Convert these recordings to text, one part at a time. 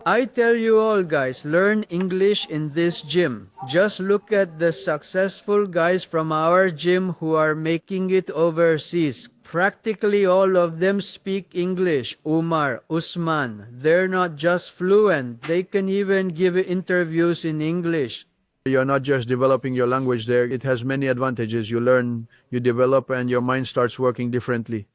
I tell you all guys, learn English in this gym. Just look at the successful guys from our gym who are making it overseas. Practically all of them speak English. Umar, Usman, they're not just fluent, they can even give interviews in English. You're not just developing your language there, it has many advantages. You learn, you develop, and your mind starts working differently.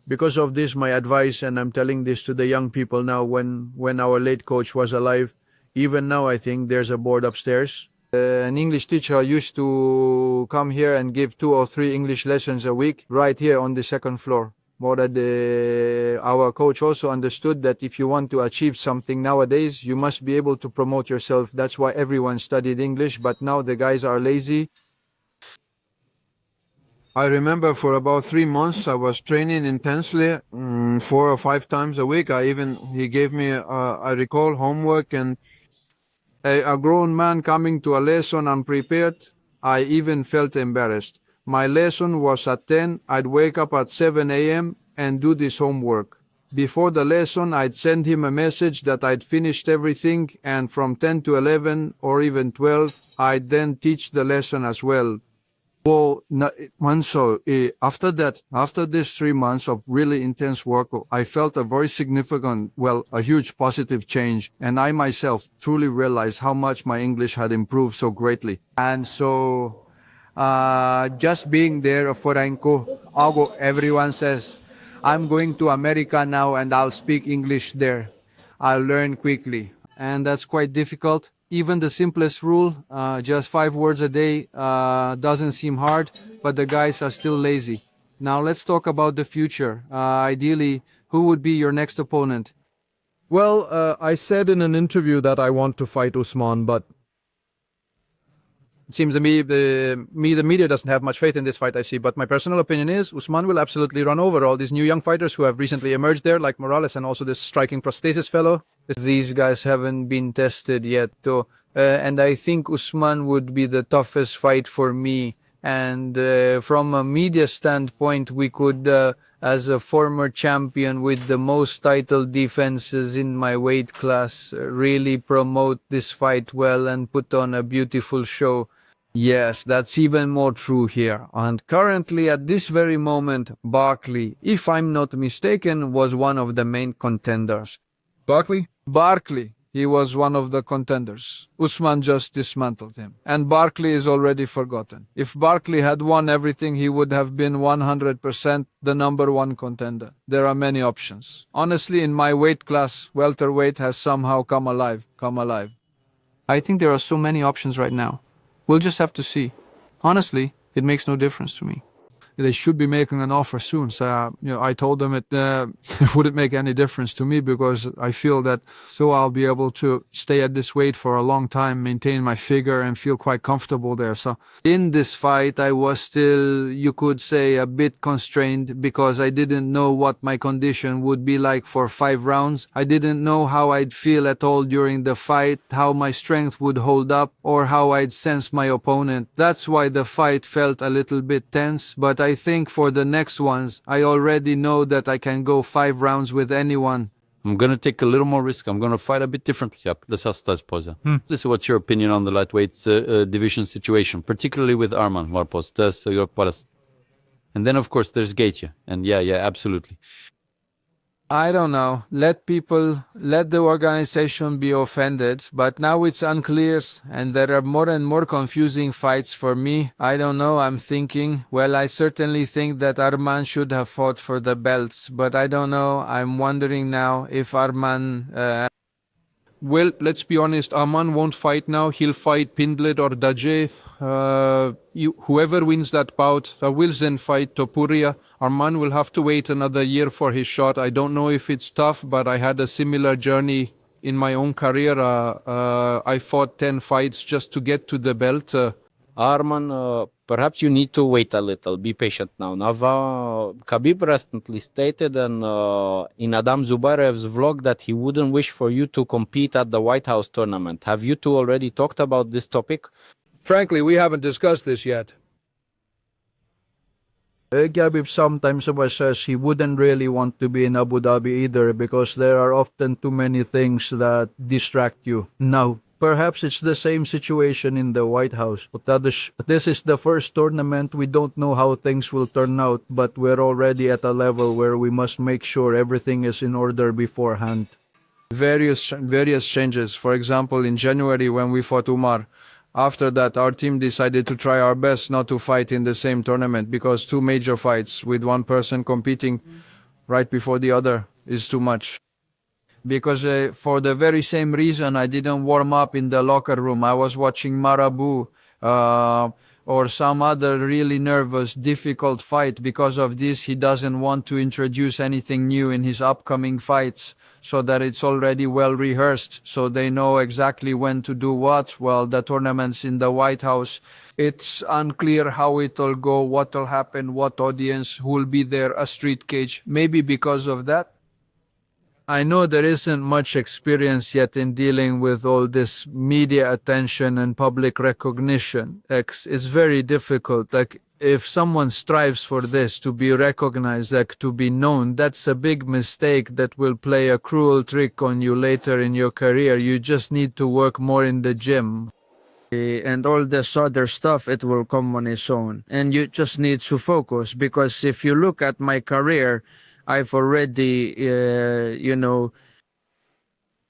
Because of this, my advice, and I'm telling this to the young people now, when our late coach was alive, even now I think there's a board upstairs. An English teacher used to come here and give 2 or 3 English lessons a week right here on the second floor. More that our coach also understood that if you want to achieve something nowadays, you must be able to promote yourself. That's why everyone studied English, but now the guys are lazy. I remember for about 3 months I was training intensely, 4 or 5 times a week. He gave me, I recall, homework, and a grown man coming to a lesson unprepared, I even felt embarrassed. My lesson was at 10, I'd wake up at 7 a.m. and do this homework. Before the lesson, I'd send him a message that I'd finished everything, and from 10 to 11 or even 12, I'd then teach the lesson as well. Well, after that, after these 3 months of really intense work, I felt a very significant, a huge positive change. And I myself truly realized how much my English had improved so greatly. And so, just being there for everyone says, I'm going to America now and I'll speak English there. I'll learn quickly. And that's quite difficult. Even the simplest rule, just 5 words a day, doesn't seem hard, but the guys are still lazy. Now let's talk about the future. Ideally, who would be your next opponent? Well, I said in an interview that I want to fight Usman, but it seems to me the media doesn't have much faith in this fight, I see. But my personal opinion is Usman will absolutely run over all these new young fighters who have recently emerged there, like Morales and also this striking prosthesis fellow. These guys haven't been tested yet, though. And I think Usman would be the toughest fight for me. And from a media standpoint, we could, as a former champion with the most title defenses in my weight class, really promote this fight well and put on a beautiful show. Yes, that's even more true here. And currently, at this very moment, Barkley, if I'm not mistaken, was one of the main contenders. Barkley, he was one of the contenders. Usman just dismantled him. And Barkley is already forgotten. If Barkley had won everything, he would have been 100% the #1 contender. There are many options. Honestly, in my weight class, welterweight has somehow come alive. I think there are so many options right now. We'll just have to see. Honestly, it makes no difference to me. They should be making an offer soon. So, I told them it wouldn't make any difference to me because I feel that so I'll be able to stay at this weight for a long time, maintain my figure, and feel quite comfortable there. So in this fight, I was still, you could say, a bit constrained because I didn't know what my condition would be like for 5 rounds. I didn't know how I'd feel at all during the fight, how my strength would hold up, or how I'd sense my opponent. That's why the fight felt a little bit tense, but I think for the next ones, I already know that I can go 5 rounds with anyone. I'm going to take a little more risk. I'm going to fight a bit differently. This is what's your opinion on the lightweight division situation, particularly with Arman. And then, of course, there's Gaethje. And yeah, absolutely. I don't know. Let the organization be offended, but now it's unclear and there are more and more confusing fights for me. I don't know, I'm thinking, I certainly think that Arman should have fought for the belts, but I don't know, I'm wondering now if Arman... let's be honest, Arman won't fight now. He'll fight Pindlet or Daje. Whoever wins that bout will then fight Topuria. Arman will have to wait another year for his shot. I don't know if it's tough, but I had a similar journey in my own career. I fought 10 fights just to get to the belt. Arman, perhaps you need to wait a little. Be patient now. Khabib recently stated in Adam Zubairev's vlog that he wouldn't wish for you to compete at the White House tournament. Have you two already talked about this topic? Frankly, we haven't discussed this yet. Khabib sometimes says he wouldn't really want to be in Abu Dhabi either because there are often too many things that distract you. Now, perhaps it's the same situation in the White House. This is the first tournament. We don't know how things will turn out, but we're already at a level where we must make sure everything is in order beforehand. Various changes. For example, in January when we fought Umar, after that our team decided to try our best not to fight in the same tournament because two major fights with one person competing right before the other is too much. Because for the very same reason I didn't warm up in the locker room. I was watching Marabu or some other really nervous, difficult fight. Because of this, he doesn't want to introduce anything new in his upcoming fights so that it's already well rehearsed, so they know exactly when to do what. Well, the tournament's in the White House. It's unclear how it'll go, what'll happen, what audience, who'll be there, a street cage. Maybe because of that. I know there isn't much experience yet in dealing with all this media attention and public recognition. It's very difficult. Like, if someone strives for this, to be recognized, like to be known, that's a big mistake that will play a cruel trick on you later in your career. You just need to work more in the gym. And all this other stuff, it will come on its own. And you just need to focus, because if you look at my career, I've already,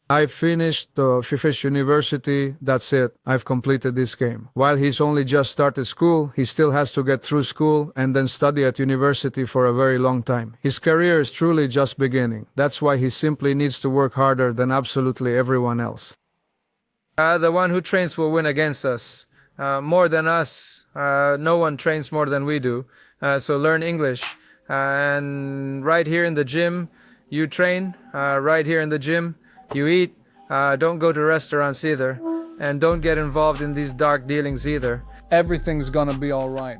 I finished Fifish University, that's it. I've completed this game. While he's only just started school, he still has to get through school and then study at university for a very long time. His career is truly just beginning. That's why he simply needs to work harder than absolutely everyone else. The one who trains will win against us. More than us, no one trains more than we do. So learn English. And right here in the gym, you train. Right here in the gym, you eat. Don't go to restaurants either. And don't get involved in these dark dealings either. Everything's gonna be alright.